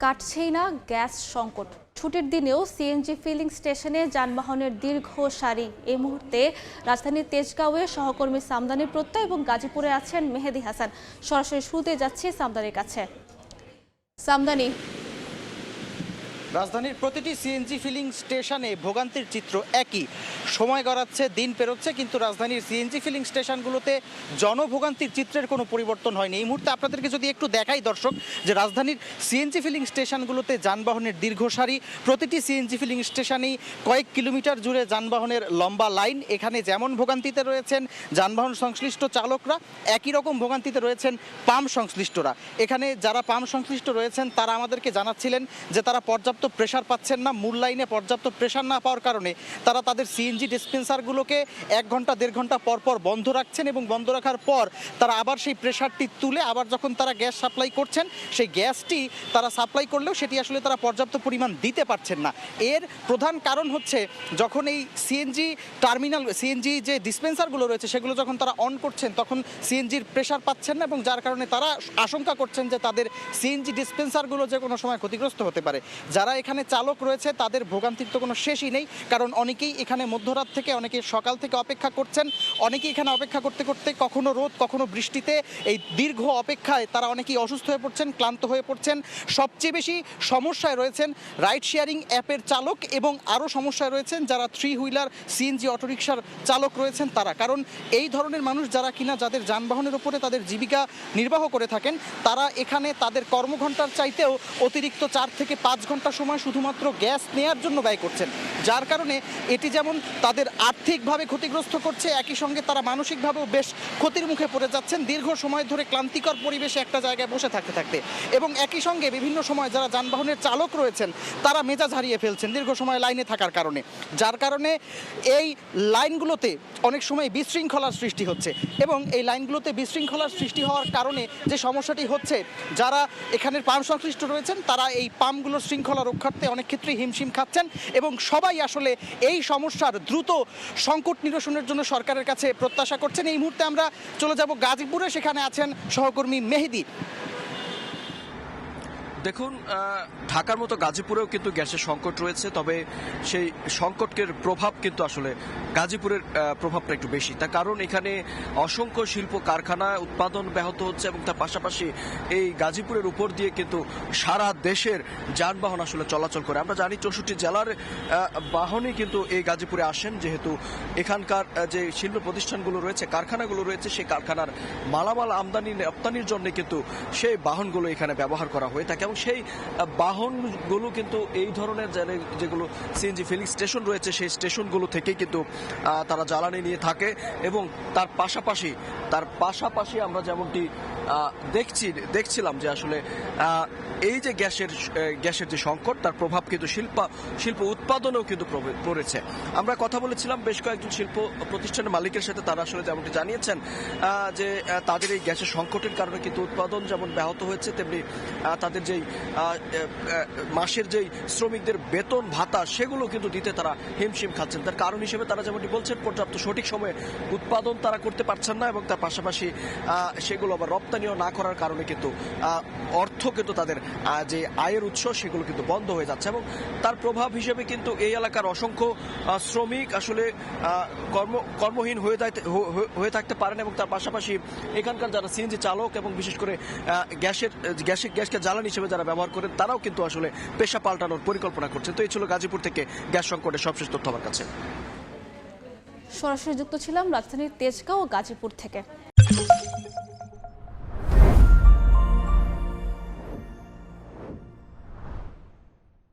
কাটছেই না গ্যাস সংকট। ছুটির দিনেও সিএনজি ফিলিং স্টেশনে যানবাহনের দীর্ঘ সারি। এই মুহূর্তে রাজধানীর তেজগাঁওয়ে সহকর্মী সামদানি প্রত্যয় এবং গাজীপুরে আছেন মেহেদি হাসান। সরাসরি শুরুতে যাচ্ছি সামদানির কাছে। সামদানি, রাজধানীর প্রতিটি সিএনজি ফিলিং স্টেশনে ভোগান্তির চিত্র একই। সময় গড়াচ্ছে, দিন পেরোচ্ছে, কিন্তু রাজধানীর সিএনজি ফিলিং স্টেশনগুলোতে জনভোগান্তির চিত্রের কোনো পরিবর্তন হয়নি। এই মুহূর্তে আপনাদেরকে যদি একটু দেখাই দর্শক, যে রাজধানীর সিএনজি ফিলিং স্টেশনগুলোতে যানবাহনের দীর্ঘ সারি। প্রতিটি সিএনজি ফিলিং স্টেশনেই কয়েক কিলোমিটার জুড়ে যানবাহনের লম্বা লাইন। এখানে যেমন ভোগান্তিতে রয়েছেন যানবাহন সংশ্লিষ্ট চালকরা, একই রকম ভোগান্তিতে রয়েছেন পাম্প সংশ্লিষ্টরা। এখানে যারা পাম্প সংশ্লিষ্ট রয়েছেন তারা আমাদেরকে জানাচ্ছিলেন যে তারা পর্যাপ্ত প্রেসার পাচ্ছেন না। মূল লাইনে পর্যাপ্ত প্রেসার না পাওয়ার কারণে তারা তাদের সিএনজি ডিসপেন্সারগুলোকে 1 ঘন্টা 1.5 ঘন্টা পর পর বন্ধ রাখছেন, এবং বন্ধ রাখার পর তারা আবার সেই প্রেসারটি তুলে আবার যখন তারা গ্যাস সাপ্লাই করছেন, সেই গ্যাসটি তারা সাপ্লাই করলেও সেটি আসলে তারা পর্যাপ্ত পরিমাণ দিতে পারছেন না। এর প্রধান কারণ হচ্ছে যখন এই সিএনজি টার্মিনাল, সিএনজি যে ডিসপেন্সারগুলো রয়েছে সেগুলো যখন তারা অন করছেন তখন সিএনজির প্রেসার পাচ্ছেন না, এবং যার কারণে তারা আশঙ্কা করছেন যে তাদের সিএনজি ডিসপেন্সারগুলো যে কোনো সময় ক্ষতিগ্রস্ত হতে পারে। যারা এখানে চালক রয়েছে তাদের ভোগান্তির তো কোনো শেষই নেই, কারণ অনেকেই এখানে মধ্যরাত থেকে, অনেকে সকাল থেকে অপেক্ষা করছেন। অনেকেই এখানে অপেক্ষা করতে করতে কখনো রোদ কখনো বৃষ্টিতে এই দীর্ঘ অপেক্ষায় তারা অনেকেই অসুস্থ হয়ে পড়ছেন, ক্লান্ত হয়ে পড়ছেন। সবচেয়ে বেশি সমস্যায় রয়েছেন রাইড শেয়ারিং অ্যাপের চালক, এবং আরও সমস্যায় রয়েছেন যারা 3 হুইলার সিএনজি অটোরিকশার চালক রয়েছেন তারা। কারণ এই ধরনের মানুষ যারা কিনা যাদের যানবাহনের উপরে তাদের জীবিকা নির্বাহ করে থাকেন, তারা এখানে তাদের কর্মঘণ্টার চাইতেও অতিরিক্ত 4 থেকে 5 ঘন্টা সময় শুধুমাত্র গ্যাস নেয়ার জন্য ব্যয় করছেন। যার কারণে এটি যেমন তাদের আর্থিকভাবে ক্ষতিগ্রস্ত করছে, একই সঙ্গে তারা মানসিকভাবেও বেশ ক্ষতির মুখে পড়ে যাচ্ছেন দীর্ঘ সময় ধরে ক্লান্তিকর পরিবেশে একটা জায়গায় বসে থাকতে থাকতে। এবং একই সঙ্গে বিভিন্ন সময় যারা যানবাহনের চালক রয়েছেন তারা মেজাজ হারিয়ে ফেলছেন দীর্ঘ সময় লাইনে থাকার কারণে। যার কারণে এই লাইনগুলোতে অনেক সময় বিশৃঙ্খলার সৃষ্টি হচ্ছে, এবং এই লাইনগুলোতে বিশৃঙ্খলার সৃষ্টি হওয়ার কারণে যে সমস্যাটি হচ্ছে, যারা এখানের পাম্প সংশ্লিষ্ট রয়েছেন তারা এই পাম্পগুলোর শৃঙ্খলা রক্ষার্থে অনেক ক্ষেত্রেই হিমশিম খাচ্ছেন, এবং সবাই আসলে এই সমস্যার দ্রুত সংকট নিরসনের জন্য সরকারের কাছে প্রত্যাশা করছেন। এই মুহূর্তে আমরা চলে যাব গাজীপুরে, সেখানে আছেন সহকর্মী মেহেদি। দেখুন, ঢাকার মতো গাজীপুরেও কিন্তু গ্যাসের সংকট রয়েছে, তবে সেই সংকটের প্রভাব কিন্তু আসলে গাজীপুরের প্রভাবটা একটু বেশি। তার কারণ এখানে অসংখ্য শিল্প কারখানা উৎপাদন ব্যাহত হচ্ছে, এবং তার পাশাপাশি এই গাজীপুরের উপর দিয়ে কিন্তু সারা দেশের যানবাহন আসলে চলাচল করে। আমরা জানি 64 জেলার বাহনই কিন্তু এই গাজীপুরে আসেন, যেহেতু এখানকার যে শিল্প প্রতিষ্ঠানগুলো রয়েছে, কারখানাগুলো রয়েছে, সেই কারখানার মালামাল আমদানি রপ্তানির জন্য কিন্তু সেই বাহনগুলো এখানে ব্যবহার করা হয়ে থাকে। সেই বাহনগুলো কিন্তু এই ধরনের যেগুলো সিএনজি ফিলিং স্টেশন রয়েছে সেই স্টেশনগুলো থেকেই কিন্তু তারা জ্বালানি নিয়ে থাকে, এবং তার পাশাপাশি আমরা যেমনটি দেখছিলাম যে আসলে এই যে গ্যাসের যে সংকট, তার প্রভাব কিন্তু শিল্প উৎপাদনেও কিন্তু পড়েছে। আমরা কথা বলেছিলাম বেশ কয়েকজন শিল্প প্রতিষ্ঠানের মালিকের সাথে, তারা আসলে যেমনটি জানিয়েছেন যে তাদের এই গ্যাসের সংকটের কারণে কিন্তু উৎপাদন যেমন ব্যাহত হয়েছে, তেমনি তাদের যেই মাসের যেই শ্রমিকদের বেতন ভাতা সেগুলো কিন্তু দিতে তারা হিমশিম খাচ্ছেন। তার কারণ হিসেবে তারা যেমনটি বলছেন পর্যাপ্ত সঠিক সময়ে উৎপাদন তারা করতে পারছেন না, এবং তার পাশাপাশি সেগুলো আবার রপ্তানিও না করার কারণে কিন্তু অর্থ কিন্তু তাদের যে আয়ের উৎস সেগুলো কিন্তু বন্ধ হয়ে যাচ্ছে, এবং তার প্রভাব হিসেবে কিন্তু এই এলাকার অসংখ্য শ্রমিক আসলে কর্মহীন হয়ে থাকতে পারেন, এবং তার পাশাপাশি এখানকার যারা সিএনজি চালক এবং বিশেষ করে গ্যাসকে জ্বালানি হিসেবে যারা ব্যবহার করেন তারাও কিন্তু আসলে পেশা পাল্টানোর পরিকল্পনা করছেন। তো এই ছিল গাজীপুর থেকে গ্যাস সংকটের সবশেষ তথ্য আমার কাছে। সরাসরি যুক্ত ছিলাম রাজধানীর তেজগাঁও ও গাজীপুর থেকে।